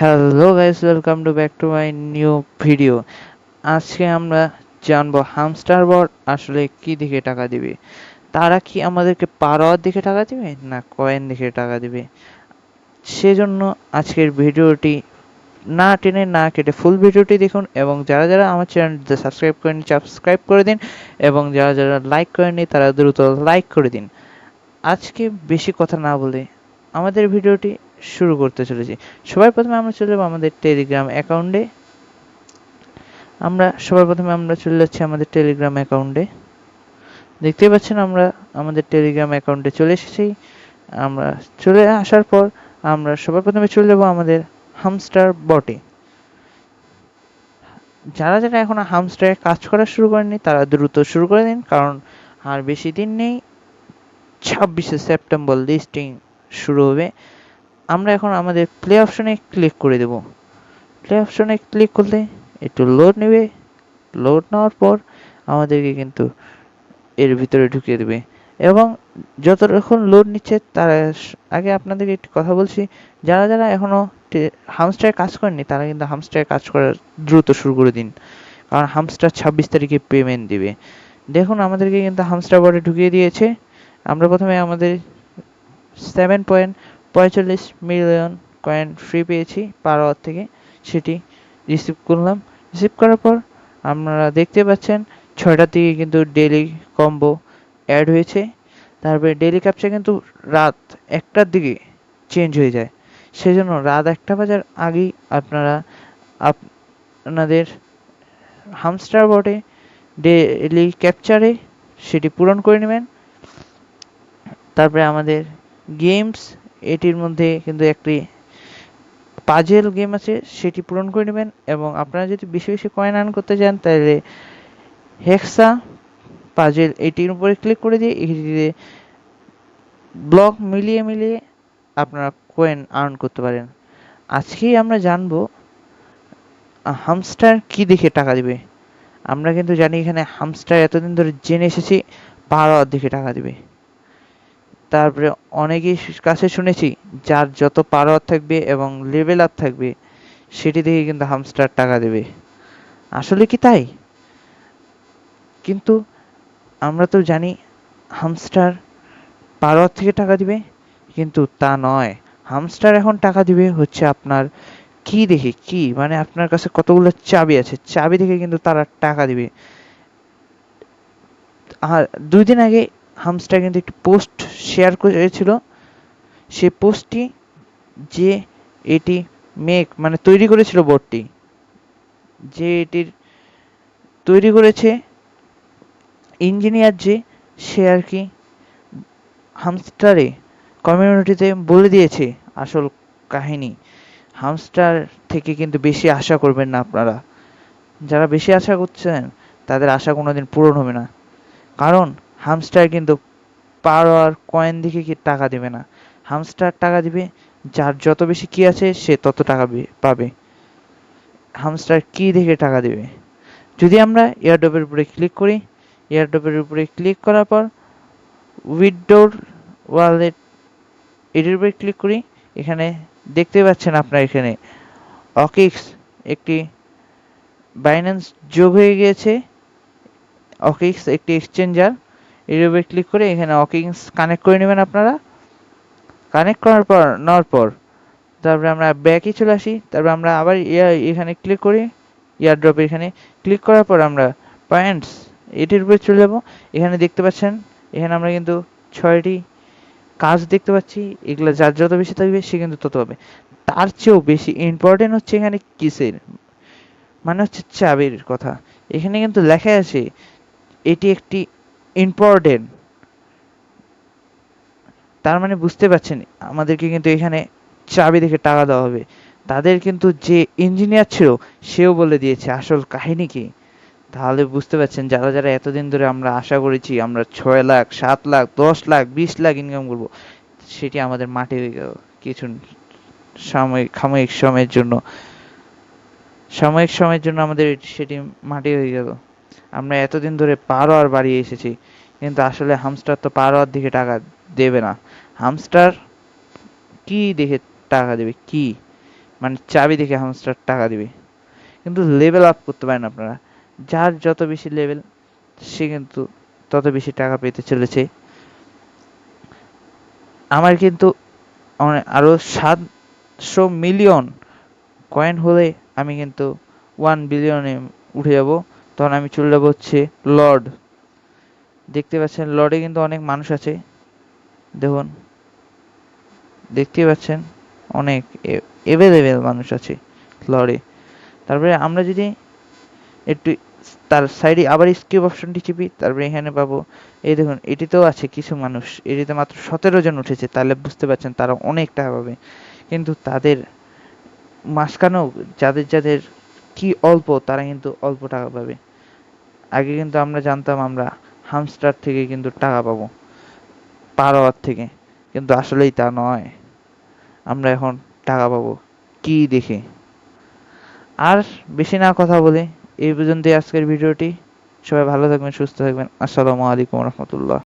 Hello guys, welcome to back to my new video. আজকে আমরা জানবো হামস্টার বট আসলে কি দেখে টাকা দিবে। তারা কি আমাদেরকে পার আওয়ার দেখে টাকা দিবে না কয়েন দেখে টাকা দিবে। সেজন্য আজকের ভিডিওটি না টেনে না কেটে ফুল ভিডিওটি দেখুন, এবং যারা যারা আমার চ্যানেলটি সাবস্ক্রাইব করেনি সাবস্ক্রাইব করে দিন, এবং যারা যারা লাইক করেনি তারা দ্রুত লাইক করে দিন। আজকে বেশি কথা না বলে আমাদের ভিডিওটি শুরু করতে চলেছি। সবার প্রথমে আমরা চলে যাবো আমাদের টেলিগ্রাম অ্যাকাউন্টে। সবার প্রথমে আমরা চলে যাচ্ছি আমাদের টেলিগ্রাম অ্যাকাউন্টে। দেখতেই পাচ্ছেন আমরা আমাদের টেলিগ্রাম অ্যাকাউন্টে চলে এসেছি। আমরা চলে আসার পর আমরা সবার প্রথমে চলে যাবো আমাদের হামস্টার বটে। যারা যারা এখনো হামস্টারে কাজ করা শুরু করেননি তারা দ্রুত শুরু করে দিন, কারণ আর বেশি দিন নেই। 26শে সেপ্টেম্বর লিস্টিং শুরু হবে। আমরা এখন আমাদের প্লে অপশনে ক্লিক করে দেব। প্লে অপশনে ক্লিক করলে একটু লোড নেবে। লোড নেওয়ার পর আমাদেরকে কিন্তু এর ভিতরে ঢুকিয়ে দেবে, এবং যতক্ষণ লোড নিচ্ছে তার আগে আপনাদেরকে একটি কথা বলছি, যারা যারা এখনও হামস্টারে কাজ করেননি তারা কিন্তু হামস্টারে কাজ করার দ্রুত শুরু করে দিন, কারণ হামস্টার 26 তারিখে পেমেন্ট দিবে। দেখুন আমাদেরকে কিন্তু হামস্টার বটে ঢুকিয়ে দিয়েছে। আমরা প্রথমে আমাদের 7.45 মিলিয়ন কয়েন ফ্রি পেয়েছি পার আওয়ার থেকে, সেটি রিসিভ করলাম। রিসিভ করার পর আপনারা দেখতে পাচ্ছেন 6টার দিকে কিন্তু ডেইলি কম্বো অ্যাড হয়েছে। তারপরে ডেইলি ক্যাপচা কিন্তু রাত 1টার দিকে চেঞ্জ হয়ে যায়। সেজন্য রাত 1টা বাজার আগেই আপনারা আপনাদের হামস্টার বটে ডেইলি ক্যাপচারে সেটি পূরণ করে নেবেন। তারপরে আমাদের গেমস, এটির মধ্যে কিন্তু একটি পাজেল গেম আছে, সেটি পূরণ করে নেবেন। এবং আপনারা যদি বেশি বেশি কয়েন আর্ন করতে চান তাহলে হেক্সা পাজেল এটির উপরে ক্লিক করে দিয়ে এটিতে ব্লক মিলিয়ে মিলিয়ে আপনারা কয়েন আর্ন করতে পারেন। আজকেই আমরা জানবো হামস্টার কি দেখে টাকা দিবে। আমরা কিন্তু জানি এখানে হামস্টার এতদিন ধরে জেনে এসেছি পার আওয়ার দেখে টাকা দিবে। তারপরে অনেকেই কাছে শুনেছি যার যত পার আওয়ার থাকবে এবং লেভেল আপ থাকবে সেটি দেখে কিন্তু হামস্টার টাকা দেবে। আসলে কি তাই? কিন্তু আমরা তো জানি হামস্টার পার আওয়ার থেকে টাকা দিবে, কিন্তু তা নয়। হামস্টার এখন টাকা দিবে হচ্ছে আপনার কি দেখে, কি মানে আপনার কাছে কতগুলো চাবি আছে, চাবি দেখে কিন্তু তারা টাকা দিবে। আর 2 দিন আগে হামস্টার কিন্তু একটি পোস্ট শেয়ার করেছিল। সেই পোস্টটি যে এটি মানে তৈরি করেছিল বোর্ডটি, যে এটির তৈরি করেছে ইঞ্জিনিয়ার, যে সে আর কি হামস্টারে কমিউনিটিতে বলে দিয়েছে আসল কাহিনী। হামস্টার থেকে কিন্তু বেশি আশা করবেন না আপনারা। যারা বেশি আশা করছেন তাদের আশা কোনোদিন পূরণ হবে না, কারণ হামস্টার কিন্তু পার আওয়ার কয়েন দেখে কি টাকা দেবে না। হামস্টার টাকা দিবে যার যত বেশি কি আছে সে তত টাকা পাবে। হামস্টার কি দেখে টাকা দেবে? যদি আমরা এয়ারড্রপের উপরে ক্লিক করি, এয়ারড্রপের উপরে ক্লিক করার পর উইথড্রোর ওয়ালেট এটির উপরে ক্লিক করি, এখানে দেখতে পাচ্ছেন আপনার এখানে অকিক্স একটি বাইন্যান্স যোগ হয়ে গিয়েছে। অকিক্স একটি এক্সচেঞ্জার, এর উপরে ক্লিক করে এখানে অকিক্স কানেক্ট করে নেবেন আপনারা। কানেক্ট করার পর নেওয়ার পর তারপরে আমরা ব্যাকে চলে আসি। তারপর আমরা আবার এখানে ক্লিক করি, এয়ারড্রপ এখানে ক্লিক করার পর আমরা পয়েন্টস এটির উপরে চলে যাব। এখানে দেখতে পাচ্ছেন এখানে আমরা কিন্তু 6টি কাজ দেখতে পাচ্ছি। এগুলো যার যত বেশি থাকবে সে কিন্তু তত হবে। তার চেয়েও বেশি ইম্পর্টেন্ট হচ্ছে এখানে কিসের, মানে হচ্ছে চাবির কথা। এখানে কিন্তু লেখা আছে এটি একটি ইম্পর্টেন্ট, তার মানে বুঝতে পারছেন আমাদেরকে কিন্তু এখানে চাবি দেখে টাকা দেওয়া হবে। তাদের কিন্তু যে ইঞ্জিনিয়ার ছিল সেও বলে দিয়েছে আসল কাহিনী কি। তাহলে বুঝতে পারছেন যারা যারা এতদিন ধরে আমরা আশা করেছি আমরা 6 লাখ 7 লাখ 10 লাখ 20 লাখ ইনকাম করব, সেটি আমাদের মাটি হয়ে গেল কিছু সাময়িক সময়ের জন্য। সাময়িক সময়ের জন্য আমাদের সেটি মাটি হয়ে গেল। আমরা এতদিন ধরে পার আওয়ার বাড়িয়ে এসেছি, কিন্তু আসলে হামস্টার তো পার আওয়ার দিকে টাকা দেবে না। হামস্টার কি দেখে টাকা দেবে, কি মানে চাবি দেখে হামস্টার টাকা দিবে। কিন্তু লেভেল আপ করতে পারেন আপনারা, যার যত বেশি লেভেল সে কিন্তু তত বেশি টাকা পেতে চলেছে। আমার কিন্তু আরো 700 মিলিয়ন কয়েন হলে আমি কিন্তু 1 বিলিয়নে উঠে যাব। তখন আমি চলে যাবো হচ্ছে লর্ড। দেখতে পাচ্ছেন লর্ডে কিন্তু অনেক মানুষ আছে, দেখুন দেখতে পাচ্ছেন অনেক এভেলেবেল মানুষ আছে লর্ডে। তারপরে আমরা যদি একটু তার সাইডে আবার স্কিপ অপশনটি চিপি, তারপরে এখানে পাবো এই দেখুন এটিতেও আছে কিছু মানুষ, এটিতে মাত্র 17 জন উঠেছে, তাহলে বুঝতে পারছেন তারা অনেক টাকা পাবে। কিন্তু তাদের মাঝখানেও যাদের যাদের কি অল্প, তারা কিন্তু অল্প টাকা পাবে। আগে কিন্তু আমরা জানতাম আমরা হামস্টার থেকে কিন্তু টাকা পাবো, পার আওয়ার থেকে, কিন্তু আসলেই তা নয়। আমরা এখন টাকা পাবো কি দেখে। আর বেশি না কথা বলে এই পর্যন্তই আজকের ভিডিওটি। সবাই ভালো থাকবেন, সুস্থ থাকবেন। আসসালামু আলাইকুম রহমতুল্লাহ।